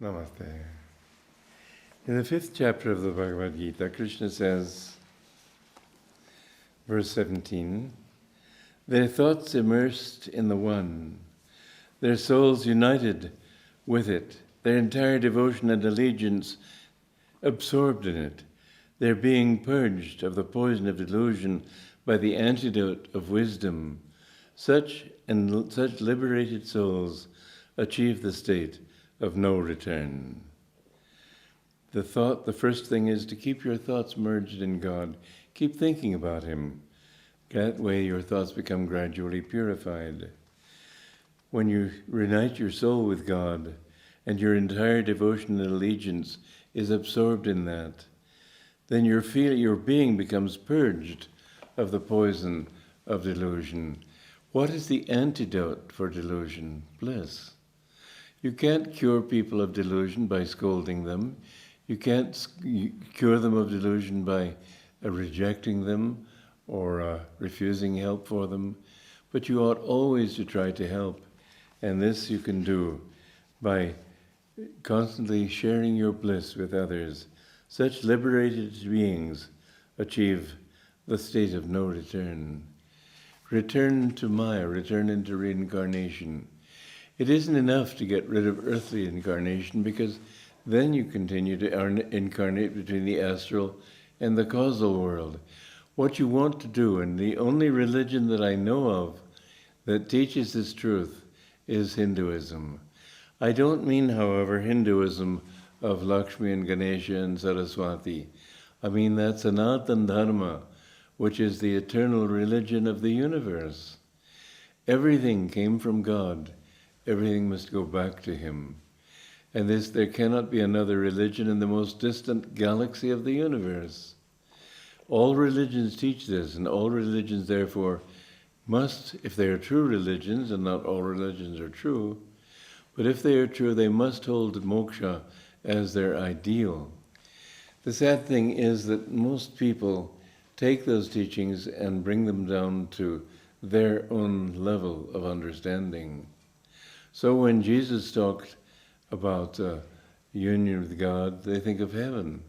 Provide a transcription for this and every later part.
Namaste. In the 5th chapter of the Bhagavad Gita, Krishna says, verse 17, their thoughts immersed in the One, their souls united with it, their entire devotion and allegiance absorbed in it, their being purged of the poison of delusion by the antidote of wisdom. Such liberated souls achieve the state of no return. The first thing is to keep your thoughts merged in God. Keep thinking about Him. That way your thoughts become gradually purified. When you reunite your soul with God and your entire devotion and allegiance is absorbed in that, then your being becomes purged of the poison of delusion. What is the antidote for delusion? Bliss. You can't cure people of delusion by scolding them. You can't cure them of delusion by rejecting them or refusing help for them. But you ought always to try to help. And this you can do by constantly sharing your bliss with others. Such liberated beings achieve the state of no return. Return to Maya, return into reincarnation. It isn't enough to get rid of earthly incarnation, because then you continue to incarnate between the astral and the causal world. What you want to do, and the only religion that I know of that teaches this truth, is Hinduism. I don't mean, however, Hinduism of Lakshmi and Ganesha and Saraswati. I mean that Sanatana Dharma, which is the eternal religion of the universe. Everything came from God. Everything must go back to Him. And there cannot be another religion in the most distant galaxy of the universe. All religions teach this, and all religions therefore must, if they are true religions, and not all religions are true, but if they are true, they must hold moksha as their ideal. The sad thing is that most people take those teachings and bring them down to their own level of understanding. So when Jesus talked about union with God, they think of heaven.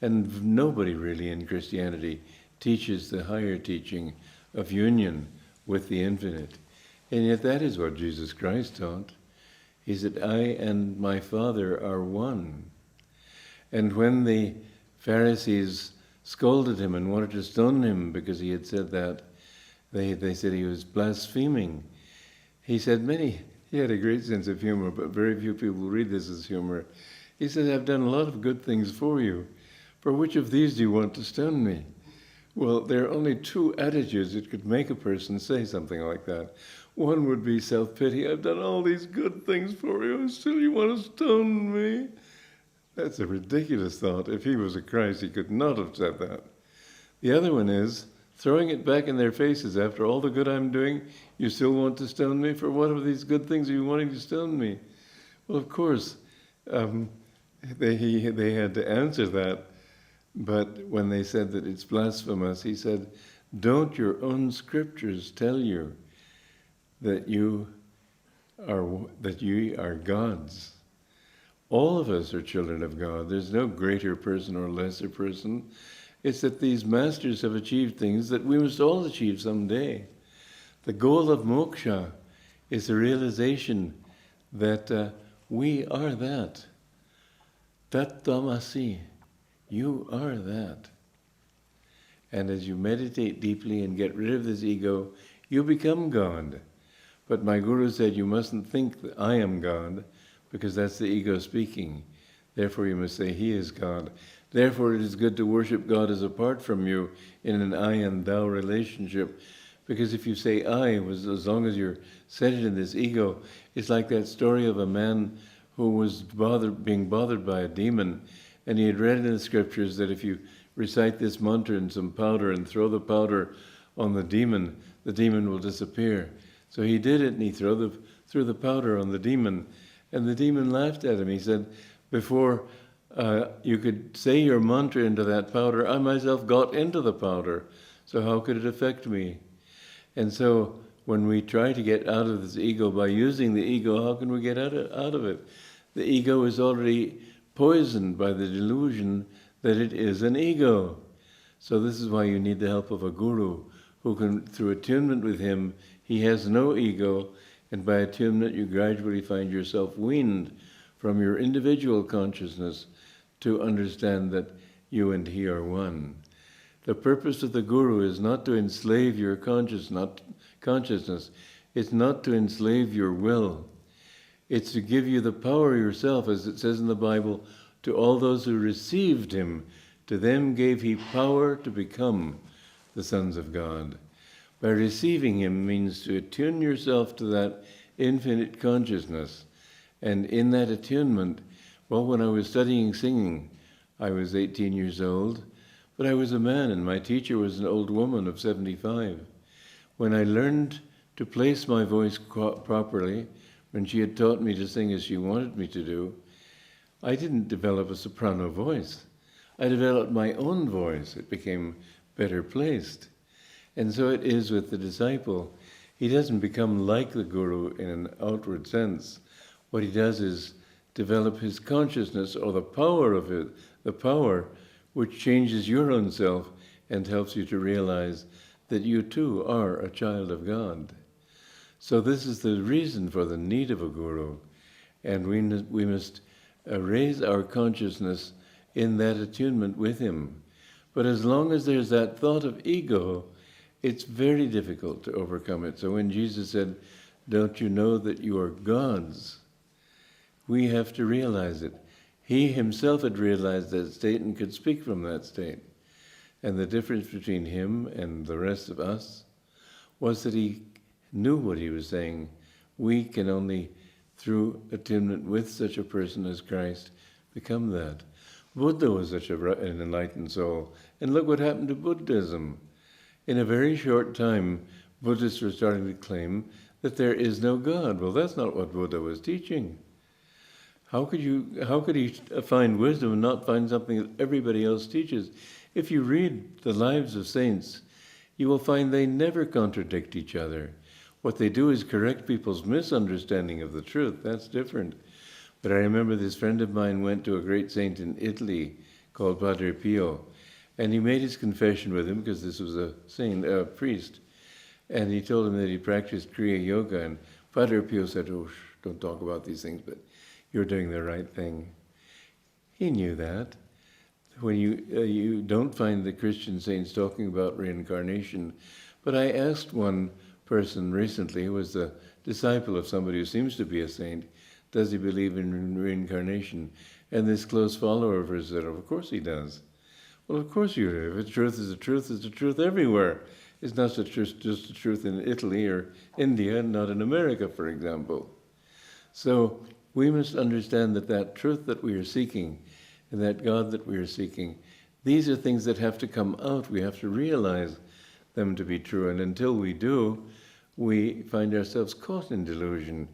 And nobody really in Christianity teaches the higher teaching of union with the infinite. And yet that is what Jesus Christ taught. He said, I and my Father are one. And when the Pharisees scolded him and wanted to stone him because he had said that, they said he was blaspheming. He had a great sense of humor, but very few people read this as humor. He said, I've done a lot of good things for you. For which of these do you want to stone me? Well, there are only two attitudes that could make a person say something like that. One would be self-pity. I've done all these good things for you, and still you want to stone me? That's a ridiculous thought. If he was a Christ, he could not have said that. The other one is throwing it back in their faces. After all the good I'm doing, you still want to stone me? For what of these good things are you wanting to stone me? Well, of course, they had to answer that. But when they said that it's blasphemous, he said, don't your own scriptures tell you that you are gods? All of us are children of God. There's no greater person or lesser person. It's that these masters have achieved things that we must all achieve someday. The goal of moksha is the realization that we are that. Tat tamasi. You are that. And as you meditate deeply and get rid of this ego, you become God. But my Guru said you mustn't think that I am God, because that's the ego speaking. Therefore you must say He is God. Therefore it is good to worship God as apart from you in an I and thou relationship. Because if you say I, as long as you're centered in this ego, it's like that story of a man who was being bothered by a demon. And he had read in the scriptures that if you recite this mantra in some powder and throw the powder on the demon will disappear. So he did it, and he threw the powder on the demon, and the demon laughed at him. He said, before you could say your mantra into that powder, I myself got into the powder, so how could it affect me? And so when we try to get out of this ego by using the ego, how can we get out of it? The ego is already poisoned by the delusion that it is an ego. So this is why you need the help of a guru who can, through attunement with him, he has no ego, and by attunement you gradually find yourself weaned from your individual consciousness to understand that you and he are one. The purpose of the guru is not to enslave your consciousness. It's not to enslave your will. It's to give you the power yourself, as it says in the Bible, to all those who received him. To them gave he power to become the sons of God. By receiving him means to attune yourself to that infinite consciousness. And in that attunement, well, when I was studying singing, I was 18 years old, but I was a man and my teacher was an old woman of 75. When I learned to place my voice properly, when she had taught me to sing as she wanted me to do, I didn't develop a soprano voice. I developed my own voice. It became better placed. And so it is with the disciple. He doesn't become like the guru in an outward sense. What he does is develop his consciousness, or the power of it, the power which changes your own self and helps you to realize that you too are a child of God. So this is the reason for the need of a guru. And we must raise our consciousness in that attunement with him. But as long as there's that thought of ego, it's very difficult to overcome it. So when Jesus said, "Don't you know that you are God's?" we have to realize it. He himself had realized that state and could speak from that state. And the difference between him and the rest of us was that he knew what he was saying. We can only, through attunement with such a person as Christ, become that. Buddha was such an enlightened soul. And look what happened to Buddhism. In a very short time, Buddhists were starting to claim that there is no God. Well, that's not what Buddha was teaching. How could he find wisdom and not find something that everybody else teaches? If you read the lives of saints, you will find they never contradict each other. What they do is correct people's misunderstanding of the truth. That's different. But I remember this friend of mine went to a great saint in Italy called Padre Pio, and he made his confession with him because this was a saint, a priest, and he told him that he practiced Kriya Yoga, and Padre Pio said, "Oh, don't talk about these things, but you're doing the right thing." He knew that. When you don't find the Christian saints talking about reincarnation. But I asked one person recently, who was a disciple of somebody who seems to be a saint, does he believe in reincarnation? And this close follower of his said, "Of course he does." Well, of course you do. If the truth is the truth, it's the truth everywhere. It's not just the truth in Italy or India, not in America, for example. So we must understand that that truth that we are seeking and that God that we are seeking, these are things that have to come out. We have to realize them to be true. And until we do, we find ourselves caught in delusion.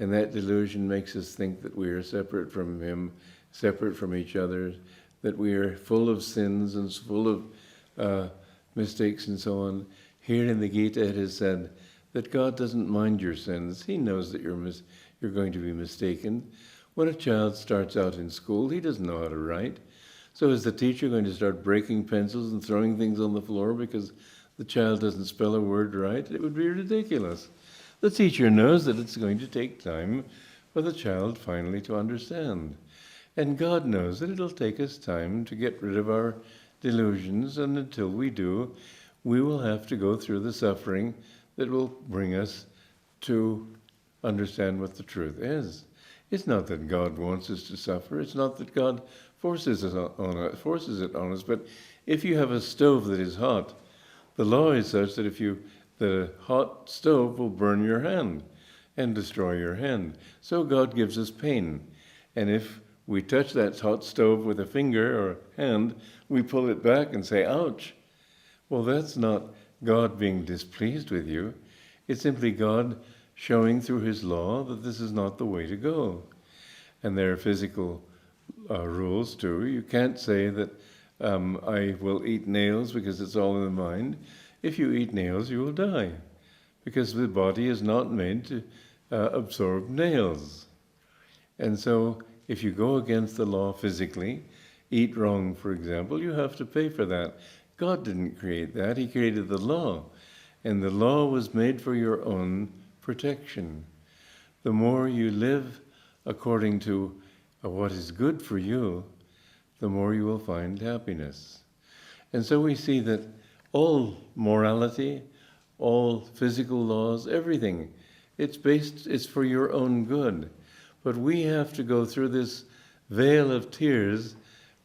And that delusion makes us think that we are separate from him, separate from each other, that we are full of sins and full of mistakes and so on. Here in the Gita it is said that God doesn't mind your sins. He knows that you're going to be mistaken. When a child starts out in school, he doesn't know how to write. So is the teacher going to start breaking pencils and throwing things on the floor because the child doesn't spell a word right? It would be ridiculous. The teacher knows that it's going to take time for the child finally to understand. And God knows that it'll take us time to get rid of our delusions, and until we do, we will have to go through the suffering that will bring us to understand what the truth is. It's not that God wants us to suffer. It's not that God forces it on us. But if you have a stove that is hot, the law is such that the hot stove will burn your hand and destroy your hand. So God gives us pain. And if we touch that hot stove with a finger or hand, we pull it back and say, "Ouch." Well, that's not God being displeased with you. It's simply God showing through his law that this is not the way to go. And there are physical rules too. You can't say that I will eat nails because it's all in the mind. If you eat nails, you will die, because the body is not made to absorb nails. And so if you go against the law physically, eat wrong, for example, you have to pay for that. God didn't create that. He created the law. And the law was made for your own protection. The more you live according to what is good for you, the more you will find happiness. And so we see that all morality, all physical laws, everything, it's for your own good. But we have to go through this veil of tears,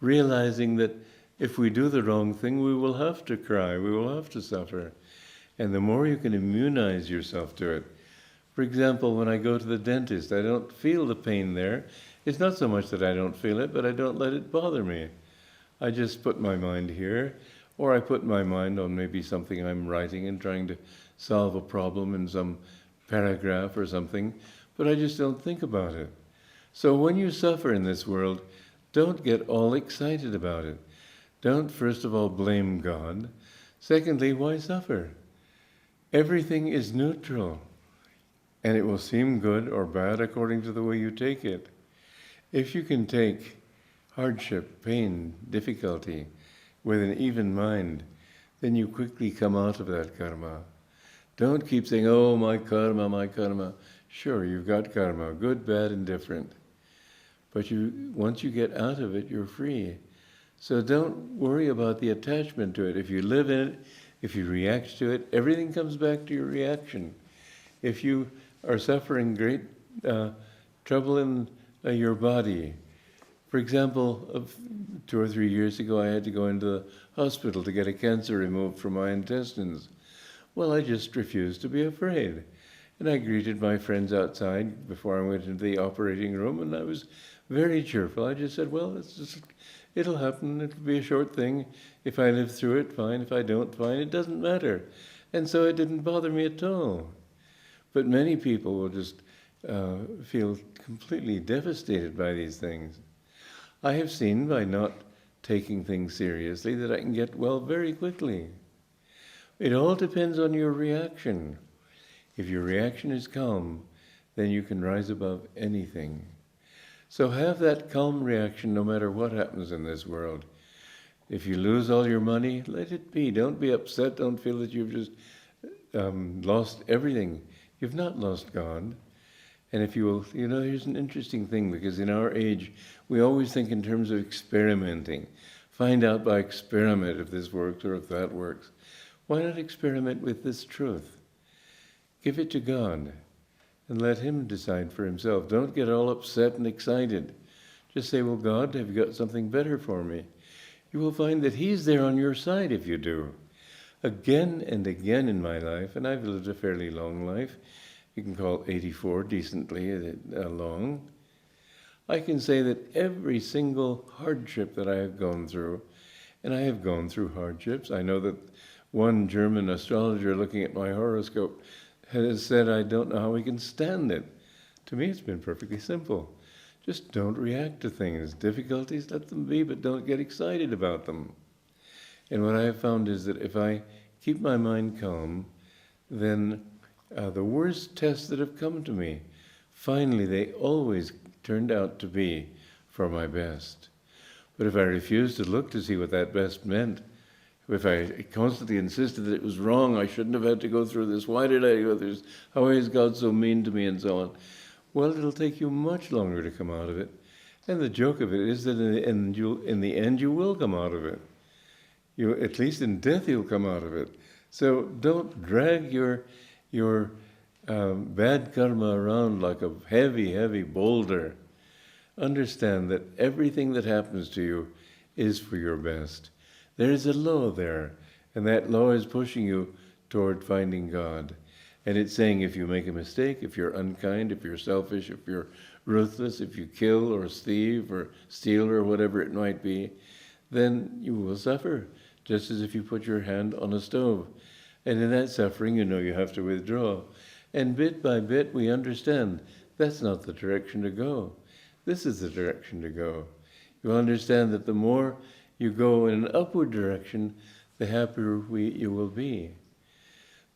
realizing that if we do the wrong thing, we will have to cry, we will have to suffer. And the more you can immunize yourself to it. For example, when I go to the dentist, I don't feel the pain there. It's not so much that I don't feel it, but I don't let it bother me. I just put my mind here, or I put my mind on maybe something I'm writing and trying to solve a problem in some paragraph or something, but I just don't think about it. So when you suffer in this world, don't get all excited about it. Don't, first of all, blame God. Secondly, why suffer? Everything is neutral, and it will seem good or bad according to the way you take it. If you can take hardship, pain, difficulty with an even mind, then you quickly come out of that karma. Don't keep saying, oh, my karma, my karma. Sure, you've got karma, good, bad, and different. But once you get out of it, you're free. So don't worry about the attachment to it. If you live in it, if you react to it, everything comes back to your reaction. If you are suffering great trouble in your body, for example, 2 or 3 years ago, I had to go into the hospital to get a cancer removed from my intestines. Well, I just refused to be afraid. And I greeted my friends outside before I went into the operating room, and I was very cheerful. I just said, well, it'll happen. It'll be a short thing. If I live through it, fine. If I don't, fine. It doesn't matter. And so it didn't bother me at all. But many people will just feel completely devastated by these things. I have seen by not taking things seriously that I can get well very quickly. It all depends on your reaction. If your reaction is calm, then you can rise above anything. So have that calm reaction no matter what happens in this world. If you lose all your money, let it be. Don't be upset. Don't feel that you've just lost everything. You've not lost God. And if you will, here's an interesting thing, because in our age, we always think in terms of experimenting. Find out by experiment if this works or if that works. Why not experiment with this truth? Give it to God and let Him decide for Himself. Don't get all upset and excited. Just say, well, God, have you got something better for me? You will find that He's there on your side if you do. Again and again in my life, and I've lived a fairly long life, you can call 84 decently long, I can say that every single hardship that I have gone through, and I have gone through hardships. I know that one German astrologer looking at my horoscope has said, I don't know how we can stand it. To me, it's been perfectly simple. Just don't react to things. Difficulties, let them be, but don't get excited about them. And what I have found is that if I keep my mind calm, then the worst tests that have come to me, finally, they always turned out to be for my best. But if I refused to look to see what that best meant, if I constantly insisted that it was wrong, I shouldn't have had to go through this, why did I go through this, how is God so mean to me, and so on, well, it'll take you much longer to come out of it. And the joke of it is that in the end you will come out of it. At least in death you'll come out of it. So don't drag your bad karma around like a heavy, heavy boulder. Understand that everything that happens to you is for your best. There is a law there, and that law is pushing you toward finding God. And it's saying if you make a mistake, if you're unkind, if you're selfish, if you're ruthless, if you kill or thieve or steal or whatever it might be, then you will suffer, just as if you put your hand on a stove. And in that suffering, you have to withdraw. And bit by bit, we understand that's not the direction to go. This is the direction to go. You'll understand that the more you go in an upward direction, the happier you will be.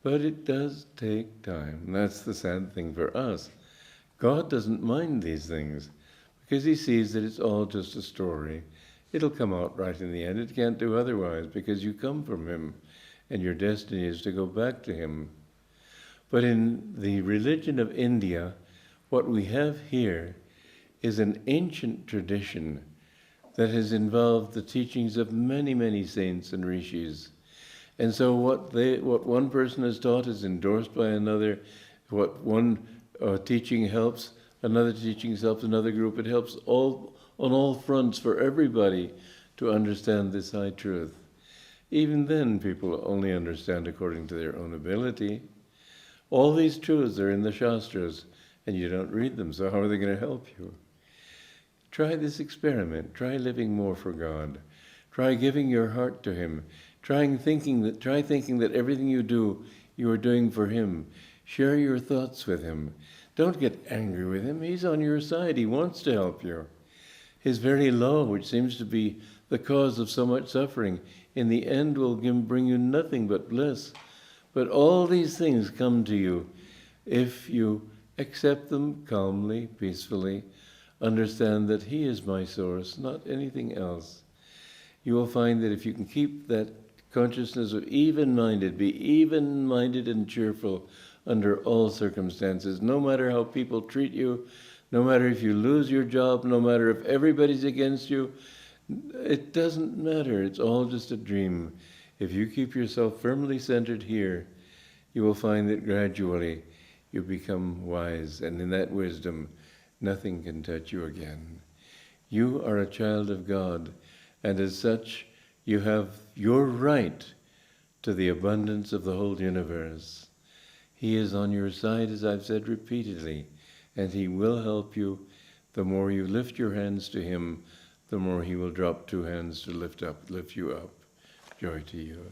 But it does take time. And that's the sad thing for us. God doesn't mind these things. because he sees that it's all just a story. It'll come out right in the end. It can't do otherwise because you come from him and your destiny is to go back to him. But in the religion of India, what we have here is an ancient tradition that has involved the teachings of many, many saints and rishis. And so what one person has taught is endorsed by another. What one teaching helps, another teaching helps another group. It helps all on all fronts for everybody to understand this high truth. Even then, people only understand according to their own ability. All these truths are in the Shastras, and you don't read them, so how are they going to help you? Try this experiment. Try living more for God. Try giving your heart to him. Try thinking that everything you do, you are doing for him. Share your thoughts with him. Don't get angry with him. He's on your side. He wants to help you. His very law, which seems to be the cause of so much suffering, in the end will bring you nothing but bliss. But all these things come to you if you accept them calmly, peacefully, understand that he is my source, not anything else. You will find that if you can keep that consciousness of even-minded, be even-minded and cheerful under all circumstances, no matter how people treat you, no matter if you lose your job, no matter if everybody's against you, it doesn't matter. It's all just a dream. If you keep yourself firmly centered here, you will find that gradually you become wise, and in that wisdom, nothing can touch you again. You are a child of God, and as such, you have your right to the abundance of the whole universe. He is on your side, as I've said repeatedly, and he will help you. The more you lift your hands to him, the more he will drop two hands to lift you up. Joy to you.